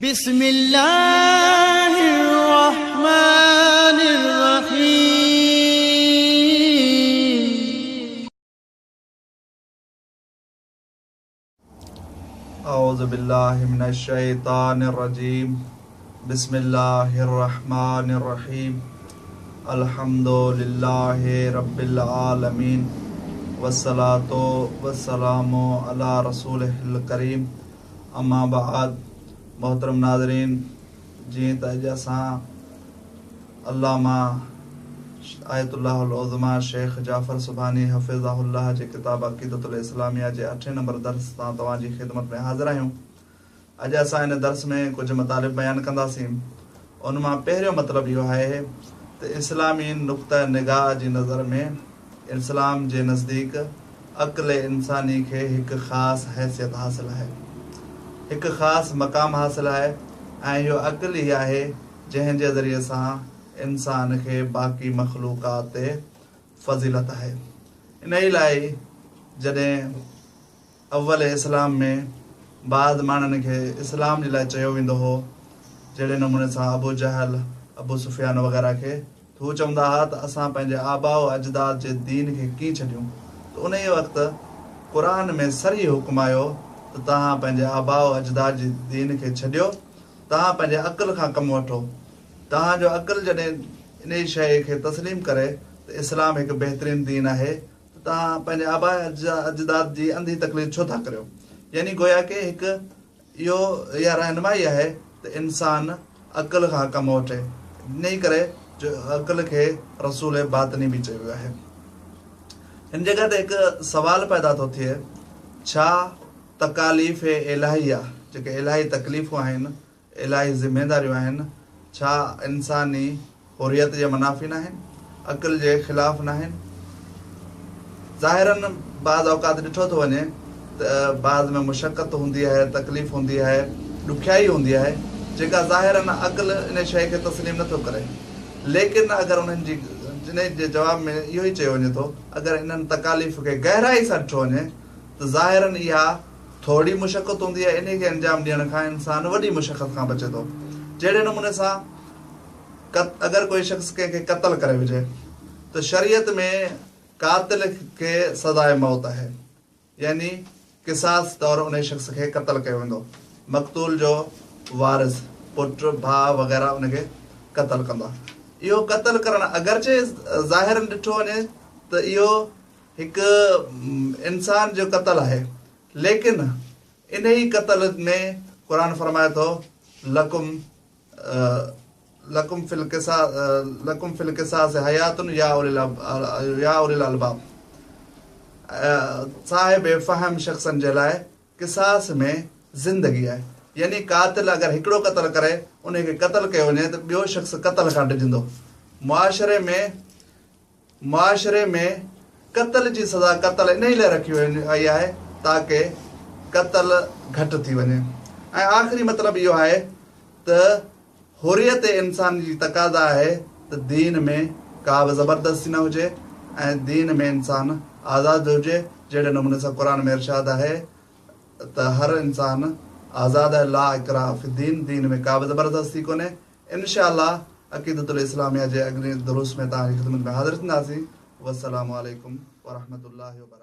بسم الله الرحمن الرحيم. أعوذ بالله من الشيطان الرجيم. بسم الله الرحمن الرحيم. الحمد لله رب العالمين والصلاة والسلام على رسوله الكريم. أما بعد. मोहतरम नाज़रीन, जीअं त अॼु असां अल्लामा आयतुल्लाह उज़्मा शेख जाफ़र सुभानी हफ़िज़हुल्लाह जे किताब عقیدۃ الاسلامیہ जे 8 नंबर दर्स तां तव्हांजी ख़िदमत में हाज़िर आहियूं। अॼु असां हिन दर्स में कुझु मतालिब बयानु कंदासीं। उन मां पहिरियों मतिलबु इहो आहे त इस्लामी नुक़्ता निगाह जी नज़र में इस्लाम जे नज़दीक अक़्ल इंसानी खे हिकु ख़ासि हैसियत हासिलु आहे, हिकु ख़ासि मक़ाम हासिलु आहे ऐं इहो अक़ुल ई आहे जंहिं जे ज़रिए सां इंसान खे बाक़ी मख़लूक़ात ते फ़ज़ीलत आहे। इन ई लाइ जॾहिं अव्वल इस्लाम में बाद माण्हुनि खे इस्लाम जे लाइ चयो वेंदो हो, जहिड़े नमूने सां अबू जहल, अबू सुफ़ियान वग़ैरह खे हू चवंदा हुआ त असां पंहिंजे आबा व अजदाद जे दीन खे कीअं छॾियूं, त उन ई वक़्तु क़ुरान में सरी हुकुम आयो त तव्हां पंहिंजे आबा व अजदाद जी दीन खे छॾियो, तव्हां पंहिंजे अक़ुल खां कमु वठो। तव्हांजो अक़ुल जॾहिं इन शइ खे तस्लीम करे त इस्लाम हिकु बहितरीनु दीन आहे, त तव्हां पंहिंजे आबा अजदाद जी अंधी तकलीफ़ छो था करियो। यानी गोया के हिकु इहा रहनुमाई आहे त इंसान अक़ुल खां कमु वठे। इन ई करे जो अक़ुल खे रसूल बातनी बि चयो आहे। हिन जॻह ते हिकु सवालु पैदा थो थिए, छा तकालीफ़ इलाहिया, जेके इलाही तकलीफ़ूं आहिनि, इलाही ज़िमेदारियूं आहिनि, छा इंसानी हुरियत जे मुनाफ़ी न आहिनि, अक़ुल जे ख़िलाफ़ न आहिनि? ज़ाहिरन बाज़ औक़ात ॾिठो थो वञे त बाद में मुशक़त हूंदी आहे, तकलीफ़ हूंदी आहे, ॾुखियाई हूंदी आहे, जेका ज़ाहिरन अक़ुल इन शइ खे तस्लीम नथो करे। लेकिन अगरि उन्हनि जी जिन जे जवाब में इहो ई चयो वञे थो, अगरि इन्हनि तकालीफ़ खे गहराई सां ॾिठो वञे त ज़ाहिरन इहा थोड़ी मुशक़त हूंदी आहे, इन खे अंजाम ॾियण खां इंसान वॾी मुशक़त खां बचे थो। जहिड़े नमूने सां अगरि कोई शख़्स कंहिंखे क़त्ल करे विझे त शरीयत में क़ातिल खे सज़ाए मौत आहे, यानी क़िसास तौर उन शख़्स खे क़त्ल कयो वेंदो। मक़तूल जो वारिस, पुट, भाउ वग़ैरह उनखे क़त्ल कंदा। इहो क़त्ल करणु अगरचे ज़ाहिरन ॾिठो वञे त इहो हिकु इंसान जो क़त्ल आहे, लेकिन इन ई क़त्ल में क़ुरान फरमाए थो लकुम फिल क़िसास हयातुन या उलिल अलबाब। साहिब फ़हम शख़्सनि जे लाइ क़िसास में ज़िंदगी आहे। यानी क़ातिल अगरि हिकिड़ो क़त्ल करे, उनखे क़त्ल कयो वञे त ॿियो शख़्स क़त्ल खां डिॼंदो। मुआशरे में क़त्ल जी सज़ा क़त्ल इन ई लाइ रखी वई आहे ताकी क़त्ल घटि थी वञे। ऐं आख़िरी मतिलबु इहो आहे त हुरियत इंसान जी तक़ाज़ा आहे त दीन में का बि ज़बरदस्ती न हुजे ऐं दीन में इंसान आज़ादु हुजे। जहिड़े नमूने सां क़ुरान में इरशाद आहे त हर इंसान आज़ादु आहे, ला इकराह फी दीन, दीन में का बि ज़बरदस्ती कोन्हे। इंशाअल्लाह अक़ीदत इस्लामिया जे अॻिले दुरुस में तव्हांजी ख़िदमत में हाज़िर थींदासीं। वस्सलामु अलैकुम वरहमतुल्लाहि वबरकातुहू।